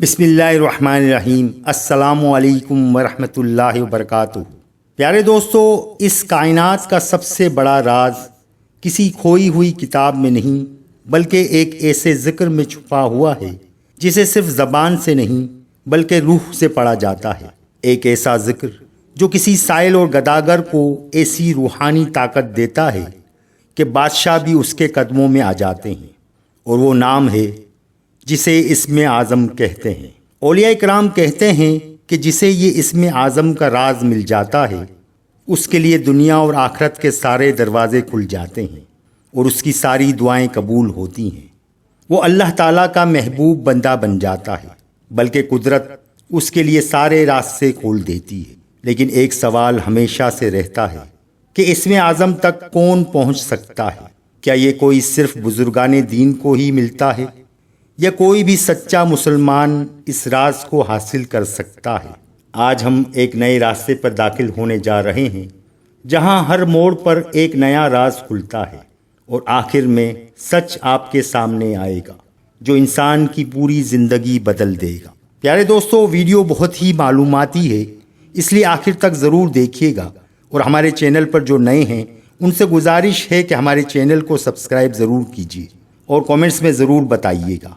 بسم اللہ الرحمن الرحیم۔ السلام علیکم ورحمۃ اللہ وبرکاتہ۔ پیارے دوستو، اس کائنات کا سب سے بڑا راز کسی کھوئی ہوئی کتاب میں نہیں بلکہ ایک ایسے ذکر میں چھپا ہوا ہے جسے صرف زبان سے نہیں بلکہ روح سے پڑھا جاتا ہے۔ ایک ایسا ذکر جو کسی سائل اور گداگر کو ایسی روحانی طاقت دیتا ہے کہ بادشاہ بھی اس کے قدموں میں آ جاتے ہیں، اور وہ نام ہے جسے اسم اعظم کہتے ہیں۔ اولیاء کرام کہتے ہیں کہ جسے یہ اسم اعظم کا راز مل جاتا ہے اس کے لیے دنیا اور آخرت کے سارے دروازے کھل جاتے ہیں اور اس کی ساری دعائیں قبول ہوتی ہیں۔ وہ اللہ تعالیٰ کا محبوب بندہ بن جاتا ہے، بلکہ قدرت اس کے لیے سارے راستے کھول دیتی ہے۔ لیکن ایک سوال ہمیشہ سے رہتا ہے کہ اسم اعظم تک کون پہنچ سکتا ہے؟ کیا یہ کوئی صرف بزرگان دین کو ہی ملتا ہے یا کوئی بھی سچا مسلمان اس راز کو حاصل کر سکتا ہے؟ آج ہم ایک نئے راستے پر داخل ہونے جا رہے ہیں جہاں ہر موڑ پر ایک نیا راز کھلتا ہے اور آخر میں سچ آپ کے سامنے آئے گا جو انسان کی پوری زندگی بدل دے گا۔ پیارے دوستو، ویڈیو بہت ہی معلوماتی ہے، اس لیے آخر تک ضرور دیکھیے گا، اور ہمارے چینل پر جو نئے ہیں ان سے گزارش ہے کہ ہمارے چینل کو سبسکرائب ضرور کیجیے اور کامنٹس میں ضرور بتائیے گا۔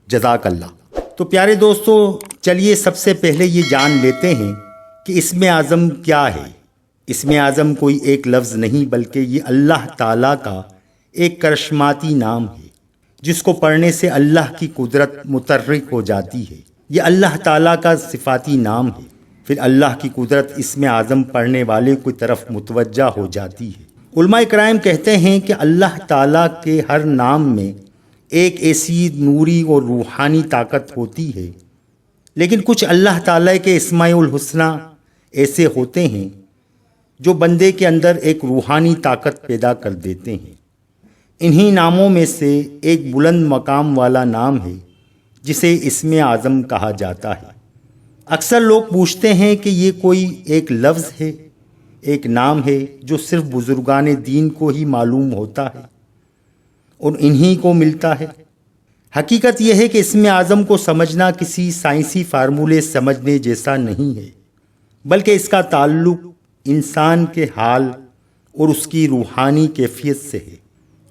جزاک اللہ۔ تو پیارے دوستو، چلیے سب سے پہلے یہ جان لیتے ہیں کہ اسم اعظم کیا ہے۔ اسم اعظم کوئی ایک لفظ نہیں بلکہ یہ اللہ تعالیٰ کا ایک کرشماتی نام ہے جس کو پڑھنے سے اللہ کی قدرت متحرک ہو جاتی ہے۔ یہ اللہ تعالیٰ کا صفاتی نام ہے، پھر اللہ کی قدرت اسم اعظم پڑھنے والے کی طرف متوجہ ہو جاتی ہے۔ علماء کرام کہتے ہیں کہ اللہ تعالیٰ کے ہر نام میں ایک ایسی نوری اور روحانی طاقت ہوتی ہے، لیکن کچھ اللہ تعالیٰ کے اسماء الحسنی ایسے ہوتے ہیں جو بندے کے اندر ایک روحانی طاقت پیدا کر دیتے ہیں۔ انہی ناموں میں سے ایک بلند مقام والا نام ہے جسے اسم اعظم کہا جاتا ہے۔ اکثر لوگ پوچھتے ہیں کہ یہ کوئی ایک لفظ ہے، ایک نام ہے جو صرف بزرگان دین کو ہی معلوم ہوتا ہے اور انہی کو ملتا ہے۔ حقیقت یہ ہے کہ اسم اعظم کو سمجھنا کسی سائنسی فارمولے سمجھنے جیسا نہیں ہے، بلکہ اس کا تعلق انسان کے حال اور اس کی روحانی کیفیت سے ہے۔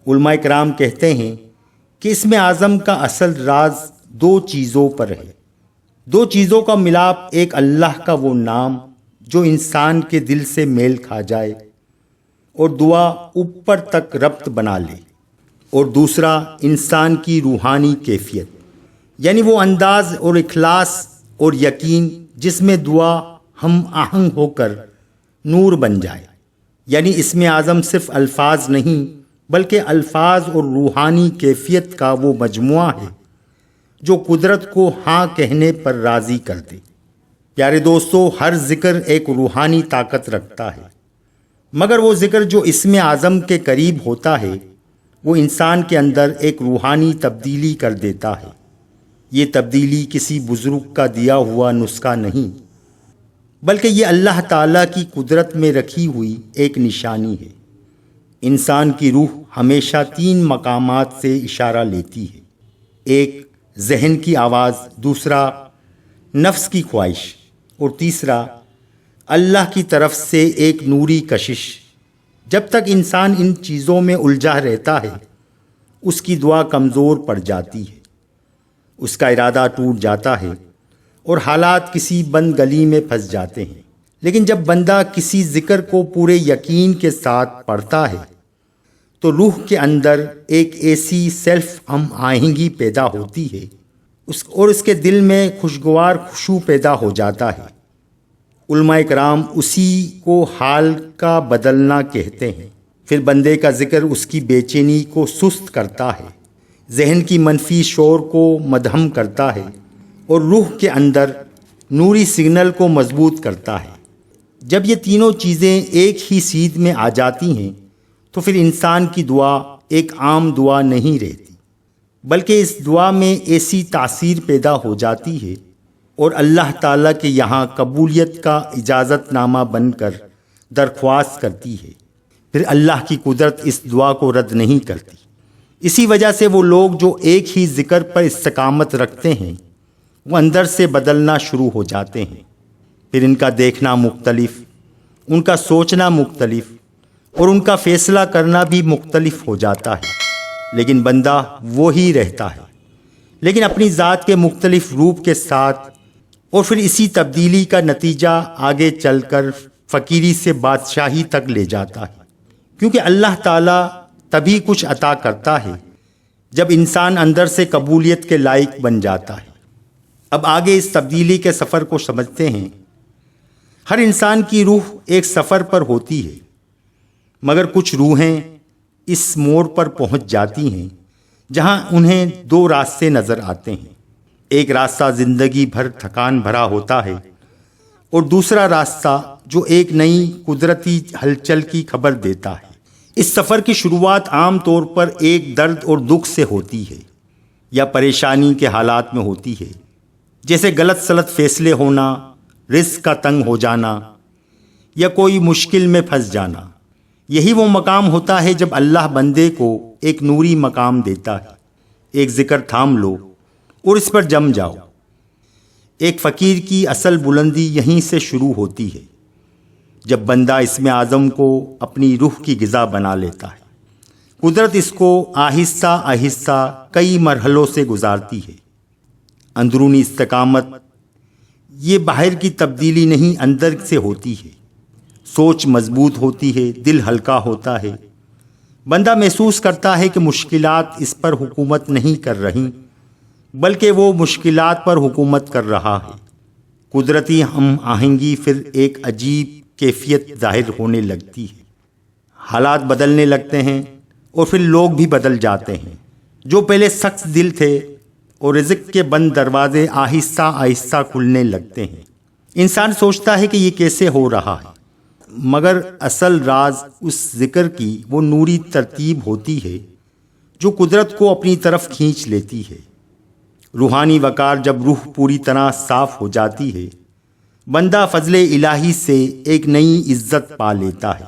علماء کرام کہتے ہیں کہ اسم اعظم کا اصل راز دو چیزوں پر ہے۔ دو چیزوں کا ملاپ، ایک اللہ کا وہ نام جو انسان کے دل سے میل کھا جائے اور دعا اوپر تک ربط بنا لے، اور دوسرا انسان کی روحانی کیفیت، یعنی وہ انداز اور اخلاص اور یقین جس میں دعا ہم آہنگ ہو کر نور بن جائے۔ یعنی اسم اعظم صرف الفاظ نہیں بلکہ الفاظ اور روحانی کیفیت کا وہ مجموعہ ہے جو قدرت کو ہاں کہنے پر راضی کر دے۔ پیارے دوستو، ہر ذکر ایک روحانی طاقت رکھتا ہے، مگر وہ ذکر جو اسم اعظم کے قریب ہوتا ہے وہ انسان کے اندر ایک روحانی تبدیلی کر دیتا ہے۔ یہ تبدیلی کسی بزرگ کا دیا ہوا نسخہ نہیں بلکہ یہ اللہ تعالیٰ کی قدرت میں رکھی ہوئی ایک نشانی ہے۔ انسان کی روح ہمیشہ تین مقامات سے اشارہ لیتی ہے، ایک ذہن کی آواز، دوسرا نفس کی خواہش، اور تیسرا اللہ کی طرف سے ایک نوری کشش۔ جب تک انسان ان چیزوں میں الجھا رہتا ہے اس کی دعا کمزور پڑ جاتی ہے، اس کا ارادہ ٹوٹ جاتا ہے اور حالات کسی بند گلی میں پھنس جاتے ہیں۔ لیکن جب بندہ کسی ذکر کو پورے یقین کے ساتھ پڑھتا ہے تو روح کے اندر ایک ایسی سیلف ہم آہنگی پیدا ہوتی ہے اور اس کے دل میں خوشگوار خوشبو پیدا ہو جاتا ہے۔ علماء کرام اسی کو حال کا بدلنا کہتے ہیں۔ پھر بندے کا ذکر اس کی بے چینی کو سست کرتا ہے، ذہن کی منفی شور کو مدھم کرتا ہے اور روح کے اندر نوری سگنل کو مضبوط کرتا ہے۔ جب یہ تینوں چیزیں ایک ہی سیدھ میں آ جاتی ہیں تو پھر انسان کی دعا ایک عام دعا نہیں رہتی بلکہ اس دعا میں ایسی تاثیر پیدا ہو جاتی ہے اور اللہ تعالیٰ کے یہاں قبولیت کا اجازت نامہ بن کر درخواست کرتی ہے۔ پھر اللہ کی قدرت اس دعا کو رد نہیں کرتی۔ اسی وجہ سے وہ لوگ جو ایک ہی ذکر پر استقامت رکھتے ہیں وہ اندر سے بدلنا شروع ہو جاتے ہیں۔ پھر ان کا دیکھنا مختلف، ان کا سوچنا مختلف اور ان کا فیصلہ کرنا بھی مختلف ہو جاتا ہے، لیکن بندہ وہی رہتا ہے، لیکن اپنی ذات کے مختلف روپ کے ساتھ۔ اور پھر اسی تبدیلی کا نتیجہ آگے چل کر فقیری سے بادشاہی تک لے جاتا ہے، کیونکہ اللہ تعالیٰ تبھی کچھ عطا کرتا ہے جب انسان اندر سے قبولیت کے لائق بن جاتا ہے۔ اب آگے اس تبدیلی کے سفر کو سمجھتے ہیں۔ ہر انسان کی روح ایک سفر پر ہوتی ہے، مگر کچھ روحیں اس موڑ پر پہنچ جاتی ہیں جہاں انہیں دو راستے نظر آتے ہیں۔ ایک راستہ زندگی بھر تھکان بھرا ہوتا ہے اور دوسرا راستہ جو ایک نئی قدرتی ہلچل کی خبر دیتا ہے۔ اس سفر کی شروعات عام طور پر ایک درد اور دکھ سے ہوتی ہے یا پریشانی کے حالات میں ہوتی ہے، جیسے غلط سلط فیصلے ہونا، رزق کا تنگ ہو جانا یا کوئی مشکل میں پھنس جانا۔ یہی وہ مقام ہوتا ہے جب اللہ بندے کو ایک نوری مقام دیتا ہے۔ ایک ذکر تھام لو اور اس پر جم جاؤ۔ ایک فقیر کی اصل بلندی یہیں سے شروع ہوتی ہے، جب بندہ اسم اعظم کو اپنی روح کی غذا بنا لیتا ہے۔ قدرت اس کو آہستہ آہستہ کئی مرحلوں سے گزارتی ہے۔ اندرونی استقامت یہ باہر کی تبدیلی نہیں، اندر سے ہوتی ہے۔ سوچ مضبوط ہوتی ہے، دل ہلکا ہوتا ہے۔ بندہ محسوس کرتا ہے کہ مشکلات اس پر حکومت نہیں کر رہی، بلکہ وہ مشکلات پر حکومت کر رہا ہے۔ قدرتی ہم آہنگی پھر ایک عجیب کیفیت ظاہر ہونے لگتی ہے۔ حالات بدلنے لگتے ہیں اور پھر لوگ بھی بدل جاتے ہیں۔ جو پہلے سخت دل تھے اور رزق کے بند دروازے آہستہ آہستہ کھلنے لگتے ہیں۔ انسان سوچتا ہے کہ یہ کیسے ہو رہا ہے، مگر اصل راز اس ذکر کی وہ نوری ترتیب ہوتی ہے جو قدرت کو اپنی طرف کھینچ لیتی ہے۔ روحانی وقار جب روح پوری طرح صاف ہو جاتی ہے، بندہ فضل الہی سے ایک نئی عزت پا لیتا ہے،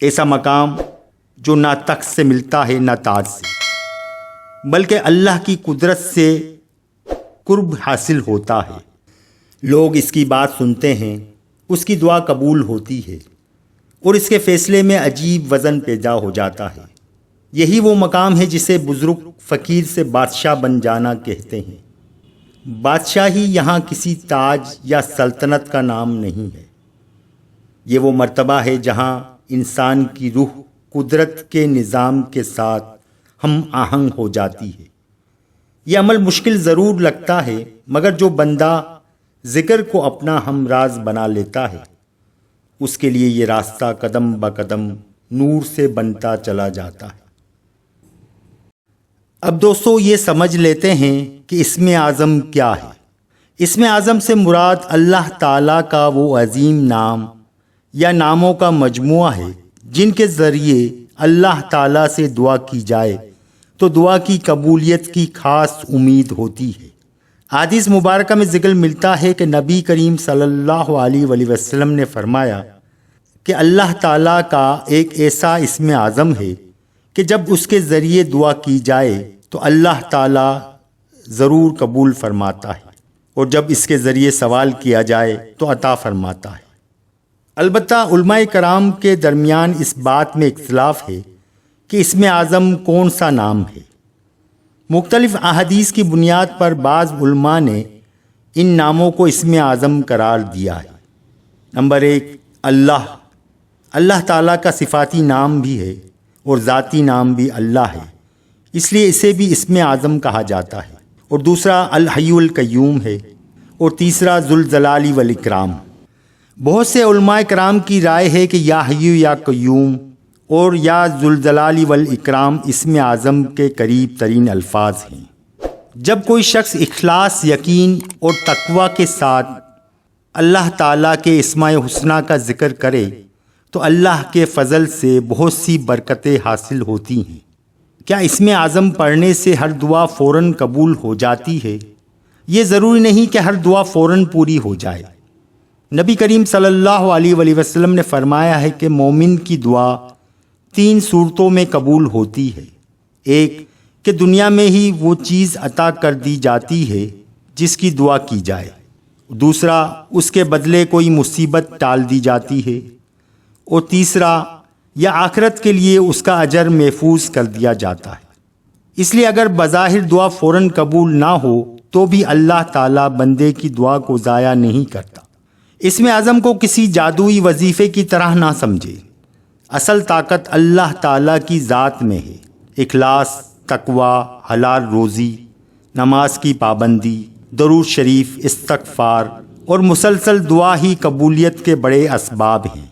ایسا مقام جو نہ تخت سے ملتا ہے نہ تاج سے، بلکہ اللہ کی قدرت سے قرب حاصل ہوتا ہے۔ لوگ اس کی بات سنتے ہیں، اس کی دعا قبول ہوتی ہے اور اس کے فیصلے میں عجیب وزن پیدا ہو جاتا ہے۔ یہی وہ مقام ہے جسے بزرگ فقیر سے بادشاہ بن جانا کہتے ہیں۔ بادشاہی یہاں کسی تاج یا سلطنت کا نام نہیں ہے، یہ وہ مرتبہ ہے جہاں انسان کی روح قدرت کے نظام کے ساتھ ہم آہنگ ہو جاتی ہے۔ یہ عمل مشکل ضرور لگتا ہے، مگر جو بندہ ذکر کو اپنا ہمراز بنا لیتا ہے، اس کے لیے یہ راستہ قدم بقدم نور سے بنتا چلا جاتا ہے۔ اب دوستو یہ سمجھ لیتے ہیں کہ اسم اعظم کیا ہے۔ اسم اعظم سے مراد اللہ تعالیٰ کا وہ عظیم نام یا ناموں کا مجموعہ ہے جن کے ذریعے اللہ تعالیٰ سے دعا کی جائے تو دعا کی قبولیت کی خاص امید ہوتی ہے۔ حدیث مبارکہ میں ذکر ملتا ہے کہ نبی کریم صلی اللہ علیہ وآلہ وسلم نے فرمایا کہ اللہ تعالیٰ کا ایک ایسا اسم اعظم ہے کہ جب اس کے ذریعے دعا کی جائے تو اللہ تعالیٰ ضرور قبول فرماتا ہے، اور جب اس کے ذریعے سوال کیا جائے تو عطا فرماتا ہے۔ البتہ علماء کرام کے درمیان اس بات میں اختلاف ہے کہ اسم اعظم کون سا نام ہے۔ مختلف احادیث کی بنیاد پر بعض علماء نے ان ناموں کو اسم اعظم قرار دیا ہے۔ نمبر 1، اللہ تعالیٰ کا صفاتی نام بھی ہے اور ذاتی نام بھی اللہ ہے، اس لیے اسے بھی اسم اعظم کہا جاتا ہے۔ اور دوسرا الحی القیوم ہے، اور تیسرا ذوالجلال والاکرام۔ بہت سے علماء کرام کی رائے ہے کہ یا حی یا قیوم اور یا ذوالجلال والاکرام اسم اعظم کے قریب ترین الفاظ ہیں۔ جب کوئی شخص اخلاص، یقین اور تقوی کے ساتھ اللہ تعالیٰ کے اسماء حسنیٰ کا ذکر کرے تو اللہ کے فضل سے بہت سی برکتیں حاصل ہوتی ہیں۔ کیا اسم اعظم پڑھنے سے ہر دعا فوراً قبول ہو جاتی ہے؟ یہ ضروری نہیں کہ ہر دعا فوراً پوری ہو جائے۔ نبی کریم صلی اللہ علیہ وآلہ وسلم نے فرمایا ہے کہ مومن کی دعا 3 صورتوں میں قبول ہوتی ہے۔ ایک کہ دنیا میں ہی وہ چیز عطا کر دی جاتی ہے جس کی دعا کی جائے، دوسرا اس کے بدلے کوئی مصیبت ٹال دی جاتی ہے، اور تیسرا یا آخرت کے لیے اس کا اجر محفوظ کر دیا جاتا ہے۔ اس لیے اگر بظاہر دعا فوراً قبول نہ ہو تو بھی اللہ تعالیٰ بندے کی دعا کو ضائع نہیں کرتا۔ اس میں عزم کو کسی جادوئی وظیفے کی طرح نہ سمجھے، اصل طاقت اللہ تعالیٰ کی ذات میں ہے۔ اخلاص، تقوی، حلال روزی، نماز کی پابندی، درود شریف، استغفار اور مسلسل دعا ہی قبولیت کے بڑے اسباب ہیں۔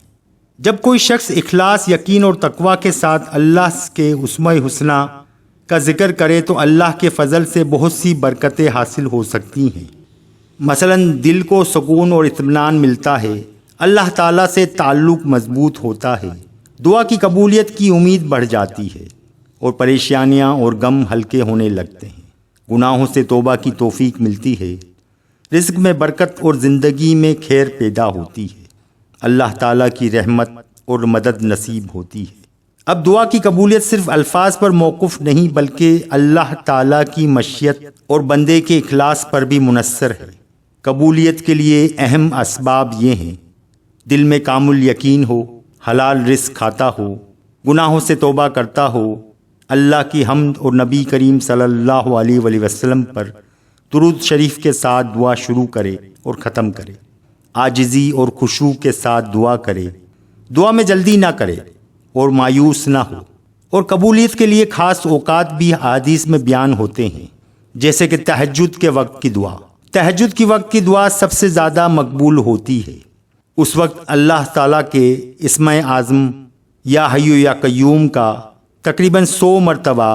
جب کوئی شخص اخلاص، یقین اور تقوی کے ساتھ اللہ کے اسماء الحسنی کا ذکر کرے تو اللہ کے فضل سے بہت سی برکتیں حاصل ہو سکتی ہیں۔ مثلا دل کو سکون اور اطمینان ملتا ہے، اللہ تعالیٰ سے تعلق مضبوط ہوتا ہے، دعا کی قبولیت کی امید بڑھ جاتی ہے، اور پریشانیاں اور غم ہلکے ہونے لگتے ہیں، گناہوں سے توبہ کی توفیق ملتی ہے، رزق میں برکت اور زندگی میں خیر پیدا ہوتی ہے، اللہ تعالیٰ کی رحمت اور مدد نصیب ہوتی ہے۔ اب دعا کی قبولیت صرف الفاظ پر موقف نہیں بلکہ اللہ تعالیٰ کی مشیت اور بندے کے اخلاص پر بھی منحصر ہے۔ قبولیت کے لیے اہم اسباب یہ ہیں: دل میں کامل یقین ہو، حلال رزق کھاتا ہو، گناہوں سے توبہ کرتا ہو، اللہ کی حمد اور نبی کریم صلی اللہ علیہ وآلہ وسلم پر درود شریف کے ساتھ دعا شروع کرے اور ختم کرے، عاجزی اور خشوع کے ساتھ دعا کرے، دعا میں جلدی نہ کرے اور مایوس نہ ہو۔ اور قبولیت کے لیے خاص اوقات بھی احادیث میں بیان ہوتے ہیں، جیسے کہ تہجد کے وقت کی دعا۔ تہجد کی وقت کی دعا سب سے زیادہ مقبول ہوتی ہے۔ اس وقت اللہ تعالیٰ کے اسم اعظم یا حی یا قیوم کا تقریباً 100 مرتبہ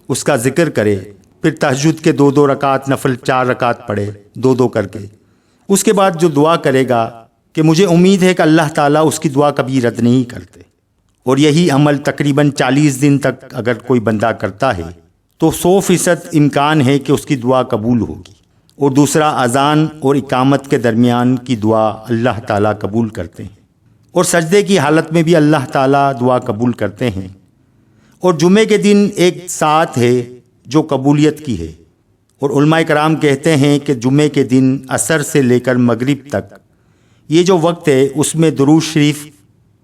اس کا ذکر کرے، پھر تہجد کے 2 رکعت نفل 4 رکعت پڑھے 2 کر کے۔ اس کے بعد جو دعا کرے گا کہ مجھے امید ہے کہ اللہ تعالیٰ اس کی دعا کبھی رد نہیں کرتے، اور یہی عمل تقریباً 40 دن تک اگر کوئی بندہ کرتا ہے تو 100% امکان ہے کہ اس کی دعا قبول ہوگی۔ اور دوسرا، اذان اور اقامت کے درمیان کی دعا اللہ تعالیٰ قبول کرتے ہیں، اور سجدے کی حالت میں بھی اللہ تعالیٰ دعا قبول کرتے ہیں۔ اور جمعے کے دن ایک ساعت ہے جو قبولیت کی ہے، اور علماء کرام کہتے ہیں کہ جمعے کے دن عصر سے لے کر مغرب تک یہ جو وقت ہے اس میں درود شریف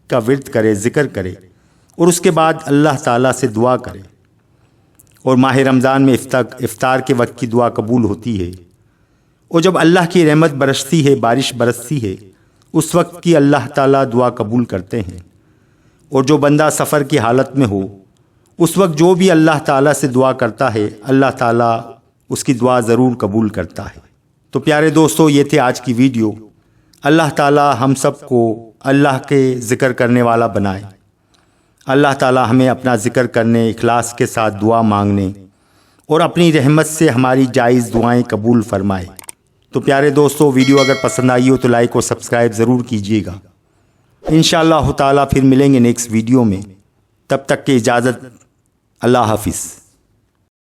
کا ورد کرے، ذکر کرے، اور اس کے بعد اللہ تعالیٰ سے دعا کرے۔ اور ماہ رمضان میں افطار کے وقت کی دعا قبول ہوتی ہے، اور جب اللہ کی رحمت برستی ہے، بارش برستی ہے، اس وقت کی اللہ تعالیٰ دعا قبول کرتے ہیں۔ اور جو بندہ سفر کی حالت میں ہو اس وقت جو بھی اللہ تعالیٰ سے دعا کرتا ہے اللہ تعالیٰ اس کی دعا ضرور قبول کرتا ہے۔ تو پیارے دوستو، یہ تھے آج کی ویڈیو۔ اللہ تعالیٰ ہم سب کو اللہ کے ذکر کرنے والا بنائے۔ اللہ تعالیٰ ہمیں اپنا ذکر کرنے، اخلاص کے ساتھ دعا مانگنے اور اپنی رحمت سے ہماری جائز دعائیں قبول فرمائے۔ تو پیارے دوستو، ویڈیو اگر پسند آئی ہو تو لائک اور سبسکرائب ضرور کیجیے گا۔ انشاءاللہ تعالیٰ پھر ملیں گے نیکسٹ ویڈیو میں، تب تک کی اجازت، اللہ حافظ۔